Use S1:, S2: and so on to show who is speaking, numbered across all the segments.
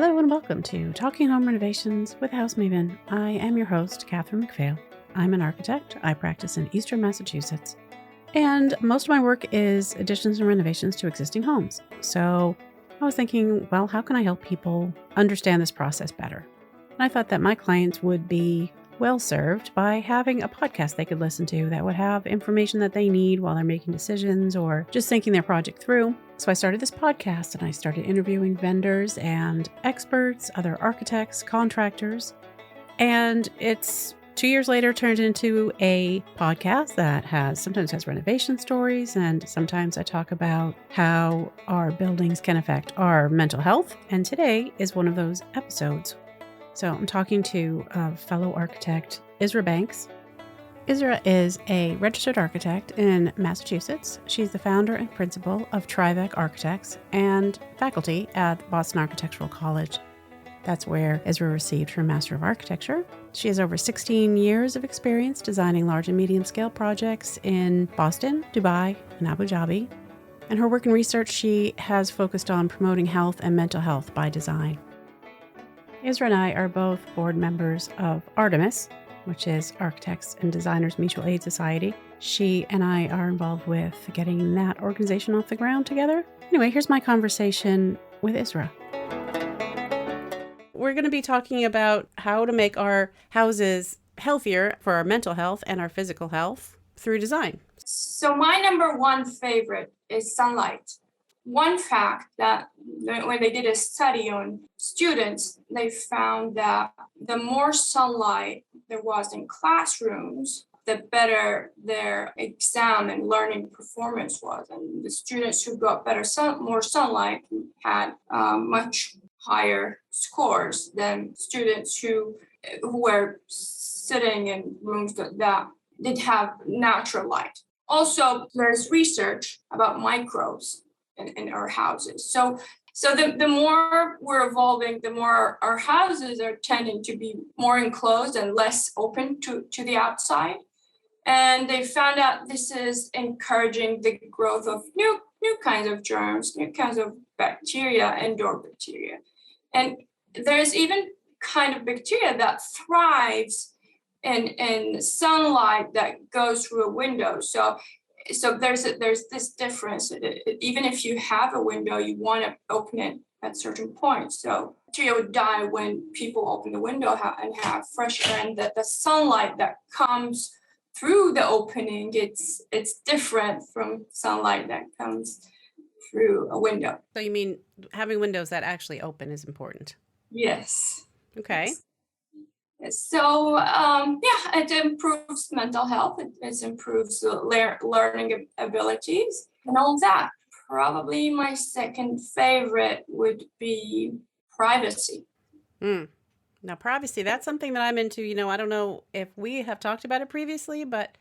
S1: Hello and welcome to Talking Home Renovations with House Maven. I am your host, Catherine McPhail. I'm an architect. I practice in Eastern Massachusetts. And most of my work is additions and renovations to existing homes. So I was thinking, well, how can I help people understand this process better? And I thought that my clients would be well served by having a podcast they could listen to that would have information that they need while they're making decisions or just thinking their project through. So I started this podcast and I started interviewing vendors and experts, other architects, contractors, and it's 2 years later turned into a podcast that sometimes has renovation stories, and sometimes I talk about how our buildings can affect our mental health. And today is one of those episodes. So I'm talking to a fellow architect, Isra Banks. Isra is a registered architect in Massachusetts. She's the founder and principal of Trivac Architects and faculty at Boston Architectural College. That's where Isra received her Master of Architecture. She has over 16 years of experience designing large and medium scale projects in Boston, Dubai, and Abu Dhabi. And her work and research, she has focused on promoting health and mental health by design. Isra and I are both board members of Artemis, which is Architects and Designers Mutual Aid Society. She and I are involved with getting that organization off the ground together. Anyway, here's my conversation with Isra. We're going to be talking about how to make our houses healthier for our mental health and our physical health through design.
S2: So my number one favorite is sunlight. One fact that when they did a study on students, they found that the more sunlight there was in classrooms, the better their exam and learning performance was. And the students who got more sunlight had much higher scores than students who were sitting in rooms that did have natural light. Also, there's research about microbes in our houses. So the more we're evolving, the more our houses are tending to be more enclosed and less open to the outside. And they found out this is encouraging the growth of new kinds of germs, new kinds of bacteria, indoor bacteria. And there's even kind of bacteria that thrives in sunlight that goes through a window. So there's this difference. Even if you have a window, you want to open it at certain points. So bacteria would die when people open the window and have fresh air. And the sunlight that comes through the opening, it's different from sunlight that comes through a window.
S1: So you mean having windows that actually open is important?
S2: Yes.
S1: Okay.
S2: So, it improves mental health. It improves learning abilities and all that. Probably my second favorite would be privacy.
S1: Now, privacy, that's something that I'm into. I don't know if we have talked about it previously, but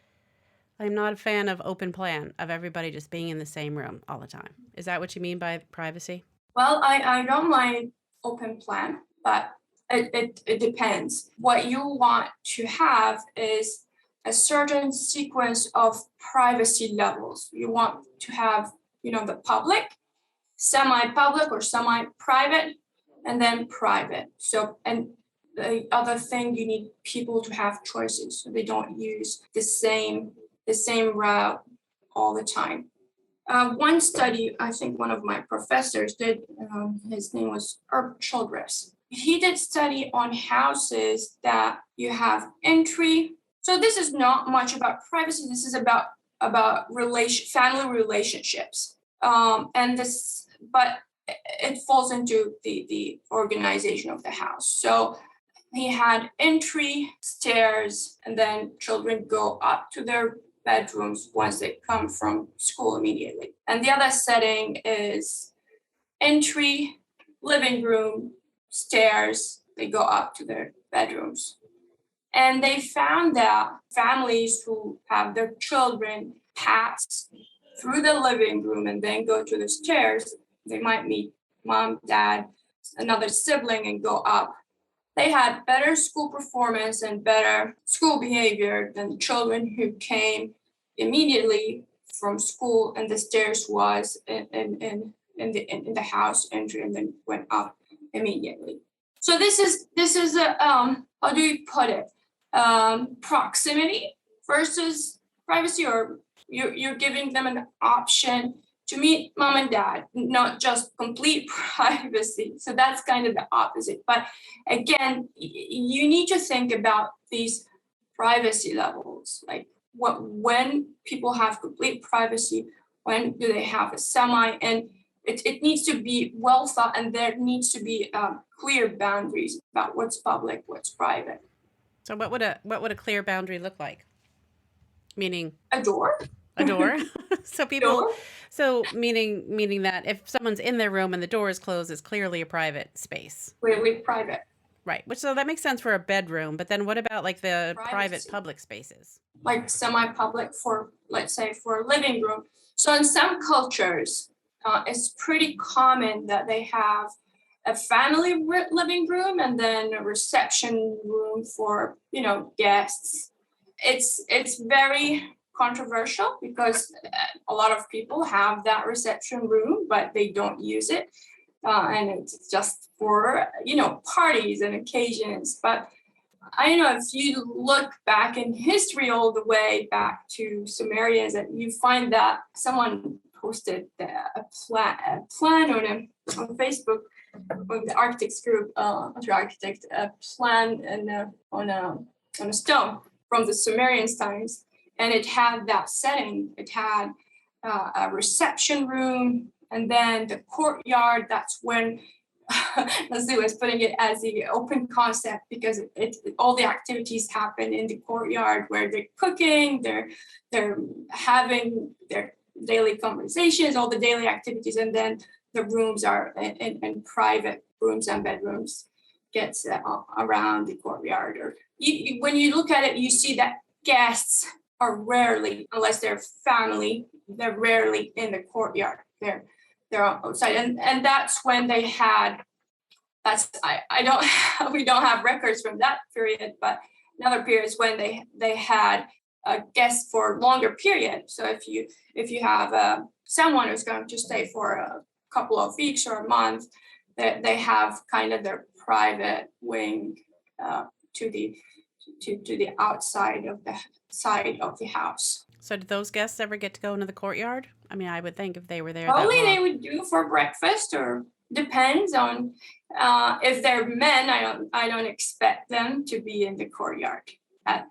S1: I'm not a fan of open plan, of everybody just being in the same room all the time. Is that what you mean by privacy?
S2: Well, I don't mind open plan, but it depends. What you want to have is a certain sequence of privacy levels. You want to have, the public, semi-public or semi-private, and then private. So, and the other thing, you need people to have choices so they don't use the same route all the time. One study, I think one of my professors did, his name was Herb Childress. He did study on houses that you have entry. So this is not much about privacy. This is about family relationships. But it falls into the organization of the house. So he had entry, stairs, and then children go up to their bedrooms once they come from school immediately. And the other setting is entry, living room, stairs, they go up to their bedrooms. And they found that families who have their children pass through the living room and then go to the stairs, they might meet mom, dad, another sibling and go up. They had better school performance and better school behavior than children who came immediately from school and the stairs was in the house entry and then went up immediately. So this is a how do you put it? Proximity versus privacy, or you're giving them an option to meet mom and dad, not just complete privacy. So that's kind of the opposite. But again, you need to think about these privacy levels, like when people have complete privacy, when do they have a semi, and it needs to be well thought, and there needs to be clear boundaries about what's public, what's private.
S1: So what would a clear boundary look like? Meaning
S2: A door.
S1: a door.
S2: Door.
S1: So meaning that if someone's in their room and the door is closed, it's clearly a private space.
S2: Clearly private.
S1: Right. Which so that makes sense for a bedroom, but then what about like the private
S2: Privacy.
S1: public spaces?
S2: Like semi-public for, let's say, for a living room. So in some cultures, it's pretty common that they have a family living room and then a reception room for, guests. It's very controversial because a lot of people have that reception room, but they don't use it. And it's just for, parties and occasions. But I don't know, if you look back in history all the way back to Sumerians, that you find that someone posted a plan on Facebook of the architects group, a plan and on a stone from the Sumerian times, and it had that setting. It had a reception room, and then the courtyard. That's when Leslie was putting it as the open concept, because all the activities happen in the courtyard, where they're cooking, they're having their daily conversations, all the daily activities, and then the rooms are in private rooms and bedrooms gets around the courtyard. Or when you look at it, you see that guests are rarely, unless they're family, they're rarely in the courtyard. They're outside, and that's when they had. I don't. We don't have records from that period, but another period is when they had a guest for longer period. So if you have someone who's going to stay for a couple of weeks or a month, they have kind of their private wing to the outside of the side of the house.
S1: So did those guests ever get to go into the courtyard? I mean, I would think if they were there
S2: Probably
S1: that long.
S2: they would do for breakfast, or depends on if they're men. I don't expect them to be in the courtyard at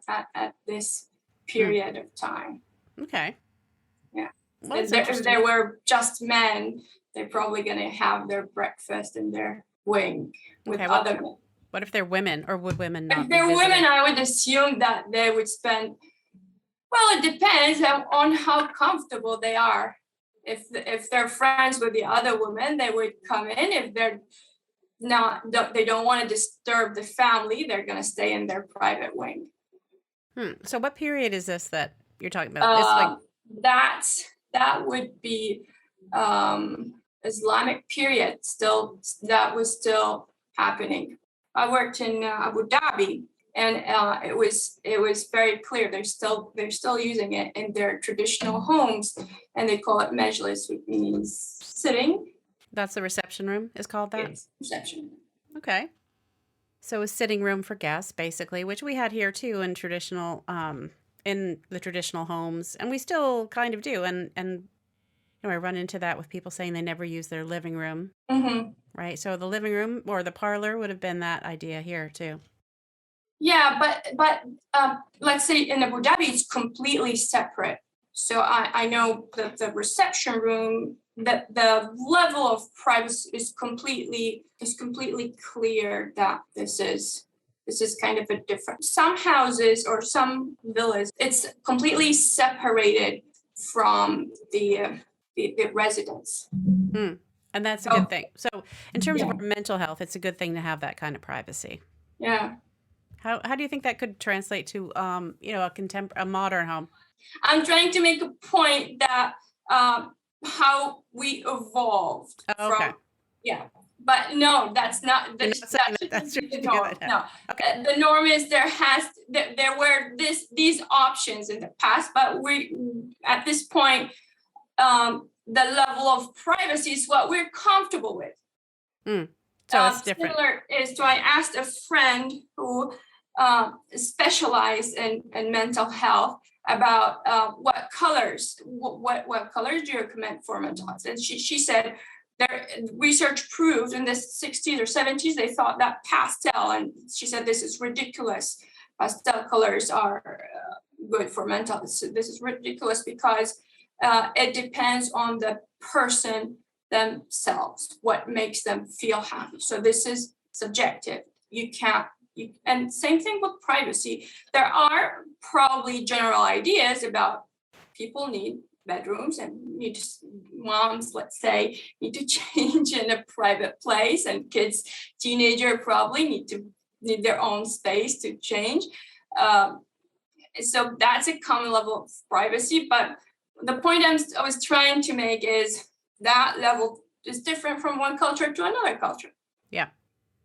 S2: this period of time.
S1: Okay.
S2: Yeah.
S1: Well,
S2: if they were just men, they're probably going to have their breakfast in their wing with other men.
S1: What if they're women, or would women not?
S2: If they're women, I would assume that they would spend. Well, it depends on how comfortable they are. If they're friends with the other women, they would come in. If they're not, they don't want to disturb the family, they're going to stay in their private wing.
S1: So what period is this that you're talking about?
S2: That would be Islamic period. That was still happening. I worked in Abu Dhabi, and it was very clear. They're still using it in their traditional homes, and they call it majlis, which means sitting.
S1: That's the reception room is called that?
S2: Yes, reception.
S1: Okay. So a sitting room for guests, basically, which we had here too in the traditional homes, and we still kind of do. And I run into that with people saying they never use their living room.
S2: Mm-hmm.
S1: Right. So the living room or the parlor would have been that idea here too.
S2: Yeah, but let's say in Abu Dhabi, it's completely separate. So I know that the reception room, that the level of privacy is completely clear that this is kind of a different. Some houses or some villas, it's completely separated from the residence.
S1: And that's a good thing. So in terms of our mental health, it's a good thing to have that kind of privacy.
S2: Yeah.
S1: How do you think that could translate to a modern home?
S2: I'm trying to make a point that how we evolved from but no, that's not that's the norm. No. Okay. The norm is there were these options in the past, but we at this point the level of privacy is what we're comfortable with.
S1: So it's different.
S2: Similar is, so I asked a friend who specialized in mental health about what colors do you recommend for mental health, and she said their research proved in the 60s or 70s they thought that pastel, and she said this is ridiculous. Pastel colors are good for mental health. This is ridiculous because it depends on the person themselves, what makes them feel happy. So this is subjective. And same thing with privacy. There are probably general ideas about people need bedrooms and moms, let's say, need to change in a private place, and kids, teenager probably need their own space to change. So that's a common level of privacy. But the point I was trying to make is that level is different from one culture to another culture.
S1: Yeah.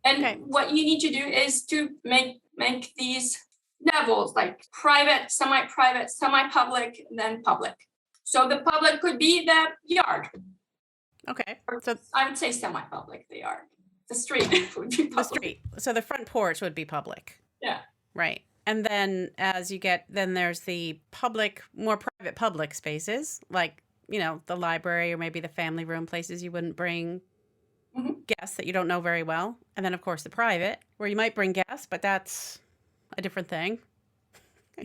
S2: And what you need to do is to make these levels like private, semi-private, semi-public, and then public. So the public could be the yard.
S1: Okay.
S2: So I would say semi-public, the yard. The street would be public.
S1: The street. So the front porch would be public.
S2: Yeah.
S1: Right. And then as you get, then there's the public, more private public spaces, like, the library or maybe the family room, places you wouldn't bring guests that you don't know very well. And then, of course, the private, where you might bring guests, but that's a different thing.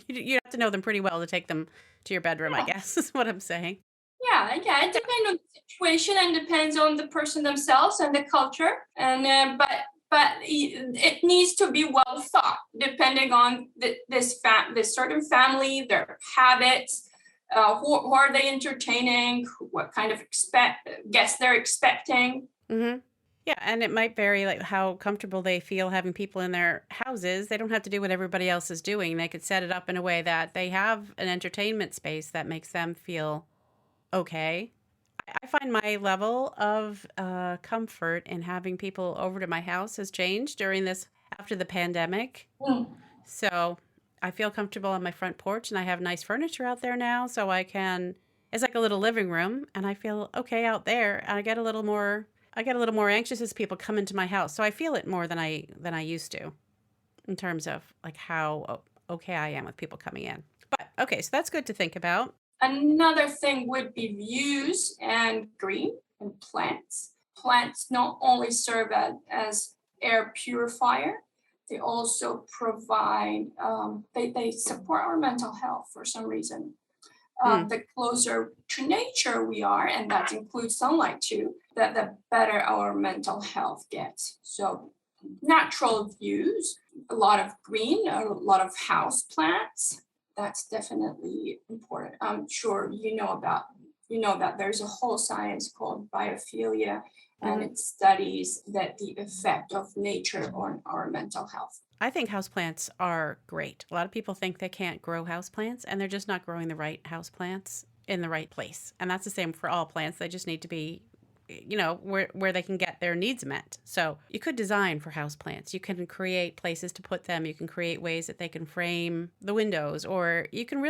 S1: You have to know them pretty well to take them to your bedroom, I guess, is what I'm saying.
S2: Yeah, it depends on the situation and depends on the person themselves and the culture. And but it needs to be well thought, depending on this certain family, their habits, who are they entertaining, what kind of guests they're expecting.
S1: Mm-hmm. Yeah, and it might vary, like how comfortable they feel having people in their houses. They don't have to do what everybody else is doing. They could set it up in a way that they have an entertainment space that makes them feel okay. I find my level of comfort in having people over to my house has changed after the pandemic. So I feel comfortable on my front porch, and I have nice furniture out there now, so it's like a little living room, and I feel okay out there. And I get a little more anxious as people come into my house. So I feel it more than I used to, in terms of like how okay I am with people coming in. But okay, so that's good to think about.
S2: Another thing would be views and green and plants. Plants not only serve as air purifier, they also provide, they support our mental health for some reason. The closer to nature we are, and that includes sunlight too, the better our mental health gets. So natural views, a lot of green, a lot of house plants, that's definitely important. I'm sure you know that there's a whole science called biophilia, and it studies the effect of nature on our mental health.
S1: I think houseplants are great. A lot of people think they can't grow houseplants, and they're just not growing the right houseplants in the right place. And that's the same for all plants. They just need to be, where they can get their needs met. So you could design for houseplants. You can create places to put them. You can create ways that they can frame the windows, or you can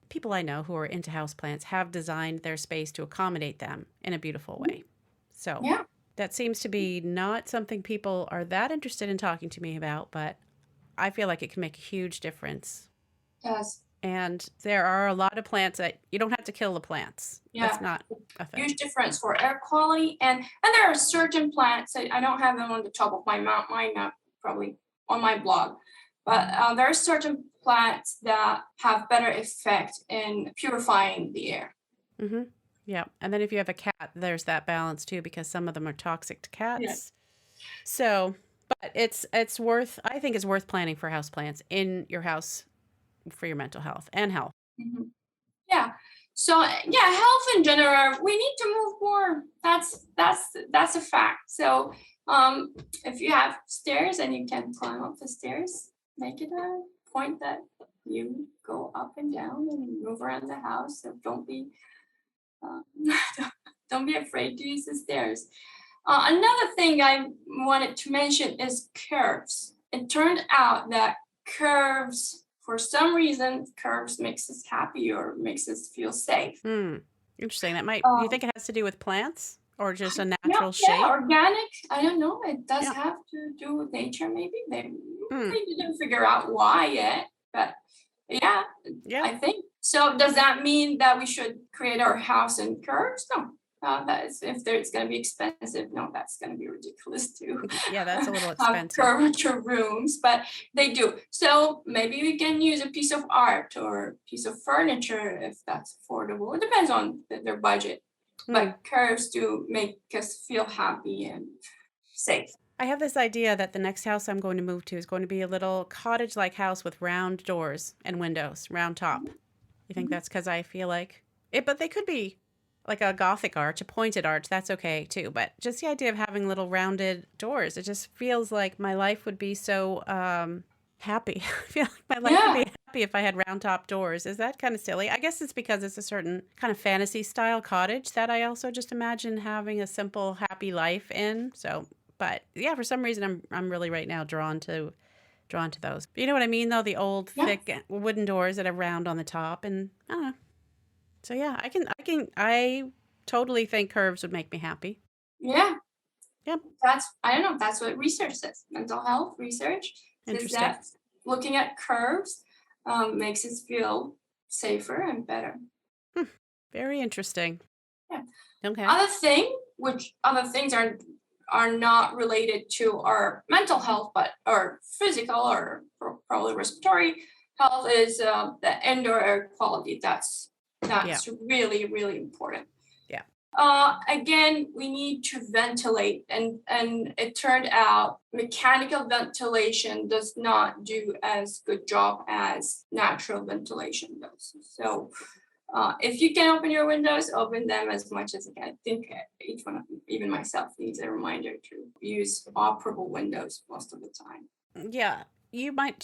S1: people I know who are into houseplants have designed their space to accommodate them in a beautiful way. So yeah. That seems to be not something people are that interested in talking to me about, but I feel like it can make a huge difference.
S2: Yes.
S1: And there are a lot of plants that you don't have to kill the plants.
S2: Yeah.
S1: That's not a thing.
S2: Huge difference for air quality. And there are certain plants, I don't have them on the top of my mind, probably on my blog, but there are certain plants that have better effect in purifying the air.
S1: Mm-hmm. Yeah. And then if you have a cat, there's that balance too, because some of them are toxic to cats. Yeah. So, but I think it's worth planning for houseplants in your house for your mental health and health.
S2: Mm-hmm. Yeah. So yeah, health in general, we need to move more. That's a fact. So if you have stairs and you can climb up the stairs, make it a point that you go up and down and move around the house. So don't be afraid to use the stairs. Another thing I wanted to mention is curves. It turned out that curves, for some reason, curves makes us happy or makes us feel safe.
S1: Interesting. That might. You think it has to do with plants or just a
S2: Yeah,
S1: natural
S2: yeah,
S1: shape?
S2: organic. I don't know. It does
S1: Yeah.
S2: have to do with nature, maybe.
S1: Hmm.
S2: They didn't figure out why yet, but yeah,
S1: Yeah.
S2: I think. So does that mean that we should create our house in curves? No. That is, if it's going to be expensive, no, that's going to be ridiculous to
S1: Yeah, that's a little
S2: have
S1: expensive.
S2: curvature rooms, but they do. So maybe we can use a piece of art or a piece of furniture if that's affordable. It depends on their budget, but curves do make us feel happy and safe.
S1: I have this idea that the next house I'm going to move to is going to be a little cottage-like house with round doors and windows, round top. You think that's because I feel like it? But they could be like a Gothic arch, a pointed arch. That's okay too. But just the idea of having little rounded doors, it just feels like my life would be so happy. I feel like my life would
S2: Yeah,
S1: be happy if I had round top doors. Is that kind of silly? I guess it's because it's a certain kind of fantasy style cottage that I also just imagine having a simple, happy life in. So, but yeah, for some reason, I'm really right now drawn to those. But you know what I mean, though? The old,
S2: yeah,
S1: thick wooden doors that are round on the top. And I don't know. So, yeah, I totally think curves would make me happy.
S2: yeah.
S1: Yep.
S2: I don't know, that's what research says. Mental health research says
S1: Interesting.
S2: that looking at curves makes us feel safer and better.
S1: Hmm. Very interesting.
S2: Yeah.
S1: Okay.
S2: Other things are not related to our mental health, but our physical or probably respiratory health is the indoor air quality.
S1: Yeah.
S2: That's really really important.
S1: Yeah.
S2: Again, we need to ventilate, and it turned out mechanical ventilation does not do as good job as natural ventilation does. So if you can open your windows, open them as much as you can. I think each one of them, even myself, needs a reminder to use operable windows most of the time.
S1: Yeah. Do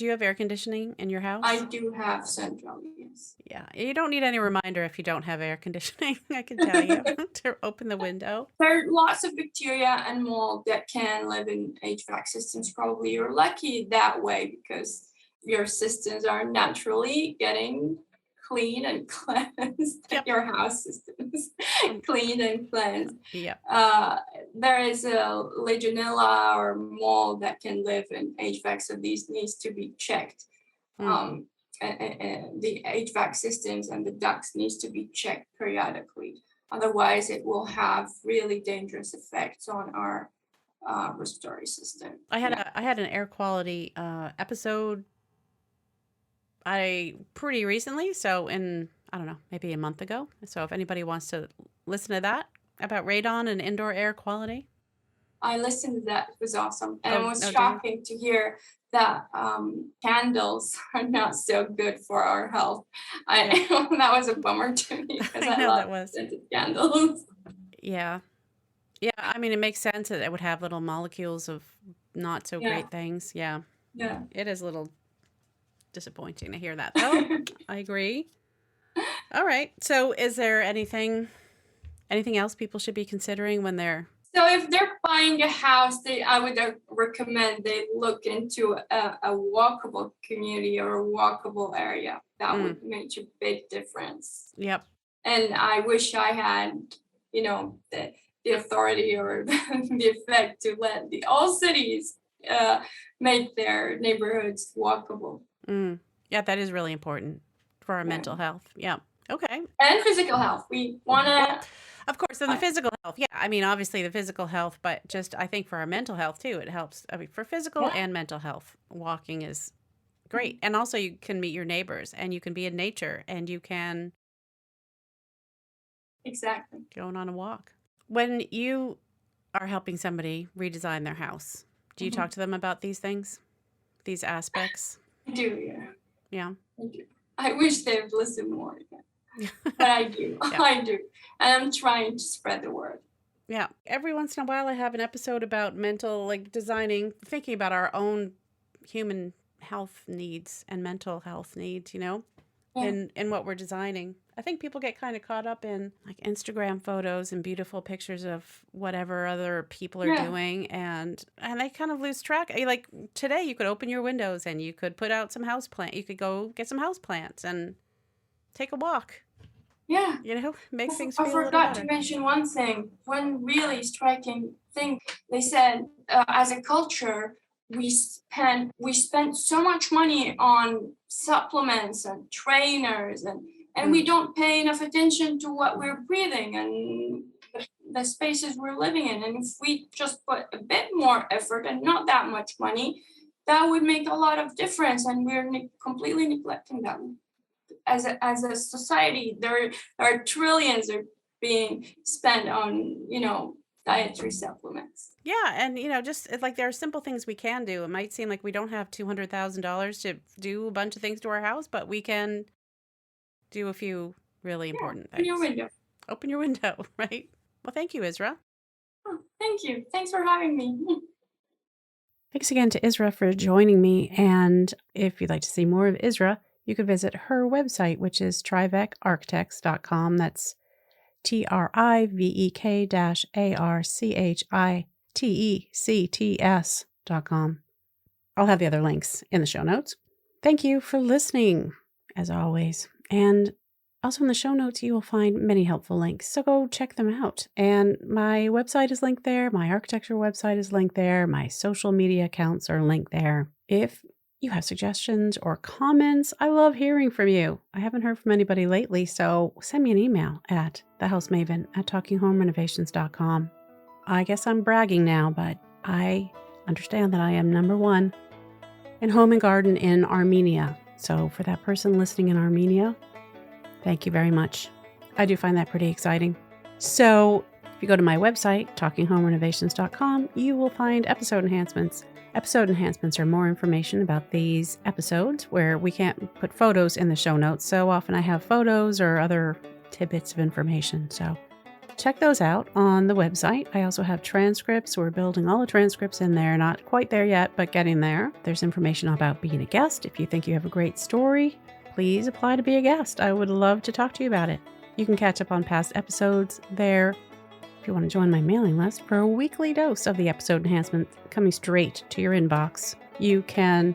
S1: you have air conditioning in your
S2: I
S1: house?
S2: do have central, yes.
S1: Yeah. You don't need any reminder if you don't have air conditioning, I can tell you, to open the window.
S2: There are lots of bacteria and mold that can live in HVAC systems. Probably you're lucky that way because your systems are naturally getting clean and cleansed.
S1: Yep.
S2: Your house systems
S1: Um,
S2: clean and cleansed.
S1: yep.
S2: There is a Legionella or mold that can live in HVAC, so these needs to be checked.
S1: Mm.
S2: And the HVAC systems and the ducts needs to be checked periodically. Otherwise, it will have really dangerous effects on our respiratory system. Yeah.
S1: I had an air quality episode I pretty recently, so in I don't know, maybe a month ago. So if anybody wants to listen to that about radon and indoor air quality.
S2: I listened to that. It was awesome. And it
S1: Oh,
S2: was
S1: no, did you?
S2: shocking to hear that candles are not so good for our health.
S1: Yeah.
S2: That was a bummer to me because
S1: I
S2: I
S1: know
S2: love
S1: that was.
S2: scented candles.
S1: Yeah. Yeah, I mean it makes sense that it would have little molecules of not so
S2: Yeah,
S1: great things. Yeah.
S2: yeah.
S1: It is a little disappointing to hear that though. I agree. All right. So is there anything else people should be considering when they're
S2: So if they're buying a house, I would recommend they look into a walkable community or a walkable area. That
S1: mm,
S2: would make a big difference.
S1: yep.
S2: And I wish I had, the authority or the effect to let all cities uh, make their neighborhoods walkable.
S1: Mm. Yeah, that is really important for our
S2: Yeah.
S1: mental health. Yeah. Okay.
S2: And physical health. We want
S1: Well,
S2: to,
S1: of course, and the physical health. Yeah, I mean, obviously the physical health, but just I think for our mental health too, it helps. I mean, for physical
S2: yeah,
S1: and mental health, walking is great. And also you can meet your neighbors and you can be in nature and you can
S2: exactly.
S1: go on a walk. When you are helping somebody redesign their house, do you
S2: Mhm.
S1: talk to them about these things, these aspects?
S2: I do, yeah.
S1: Yeah.
S2: I do. I wish they would listen more. But I do.
S1: Yeah.
S2: I do. And I'm trying to spread the word.
S1: Yeah. Every once in a while, I have an episode about mental, like designing, thinking about our own human health needs and mental health needs,
S2: Yeah.
S1: in what we're designing. I think people get kind of caught up in like Instagram photos and beautiful pictures of whatever other people are
S2: Yeah.
S1: doing, and they kind of lose track. Like today, you could open your windows and you could put out some house plant. You could go get some house plants and take a walk.
S2: Yeah.
S1: Make things
S2: I
S1: feel a little
S2: forgot to
S1: better.
S2: mention one thing. One really striking thing. They said, as a culture, we spend so much money on supplements and trainers, and we don't pay enough attention to what we're breathing and the spaces we're living in. And if we just put a bit more effort and not that much money, that would make a lot of difference. And we're completely neglecting them. As a society, there are trillions are being spent on, dietary supplements.
S1: Yeah, and just like there are simple things we can do. It might seem like we don't have $200,000 to do a bunch of things to our house, but we can do a few really important
S2: In your
S1: things.
S2: window.
S1: Open your window, right? Well, thank you, Isra.
S2: Oh, thank you. Thanks for having me.
S1: Thanks again to Isra for joining me. And if you'd like to see more of Isra, you could visit her website, which is trivecarchitects.com. That's TRIVEK-ARCHITECTS.com. I'll have the other links in the show notes. Thank you for listening, as always. And also in the show notes, you will find many helpful links. So go check them out. And my website is linked there. My architecture website is linked there. My social media accounts are linked there. If you have suggestions or comments, I love hearing from you. I haven't heard from anybody lately, so send me an email at thehousemavin@talkinghomerenovations.com. I guess I'm bragging now, but I understand that I am number one in home and garden in Armenia. So for that person listening in Armenia, thank you very much. I do find that pretty exciting. So if you go to my website, talkinghomerenovations.com, you will find episode enhancements. Episode enhancements are more information about these episodes where we can't put photos in the show notes. So often I have photos or other tidbits of information. So check those out on the website. I also have transcripts. We're building all the transcripts in there. Not quite there yet, but getting there. There's information about being a guest. If you think you have a great story, please apply to be a guest. I would love to talk to you about it. You can catch up on past episodes there. If you want to join my mailing list for a weekly dose of the episode enhancement coming straight to your inbox, you can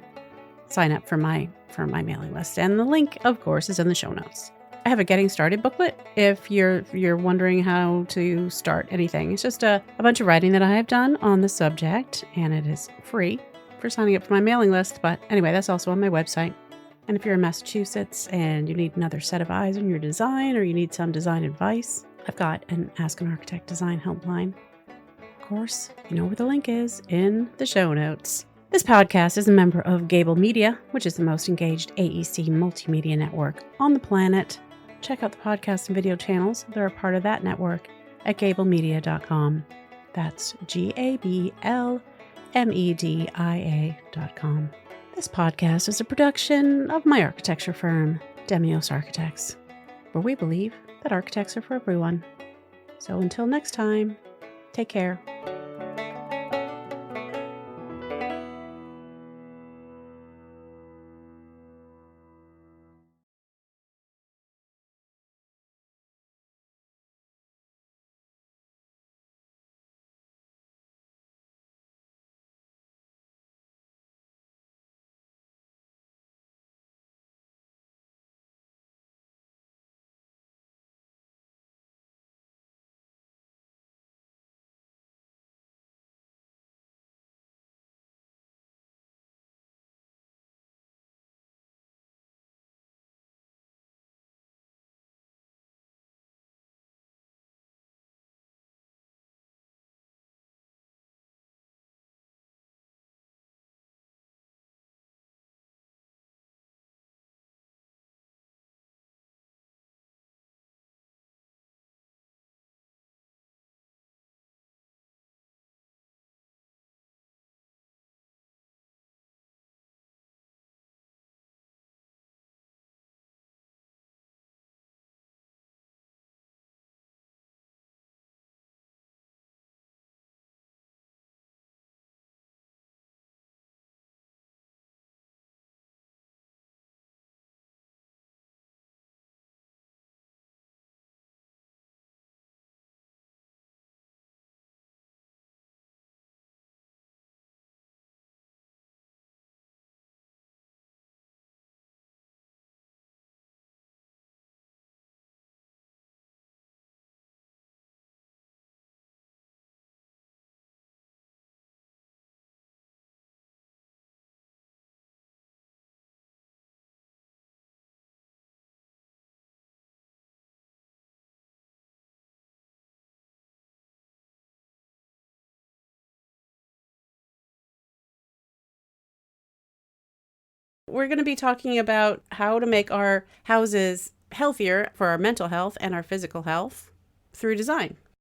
S1: sign up for my mailing list. And the link, of course, is in the show notes. I have a getting started booklet if you're wondering how to start anything. It's just a bunch of writing that I have done on the subject, and it is free for signing up for my mailing list. But anyway, that's also on my website. And if you're in Massachusetts and you need another set of eyes on your design, or you need some design advice, I've got an Ask an Architect design helpline. Of course, you know where the link is in the show notes. This podcast is a member of Gable Media, which is the most engaged AEC multimedia network on the planet. Check out the podcast and video channels that are part of that network at gablemedia.com. That's GABLMEDIA.com. This podcast is a production of my architecture firm, Demios Architects, where we believe that architects are for everyone. So until next time, take care. we're going to be talking about how to make our houses healthier for our mental health and our physical health through design.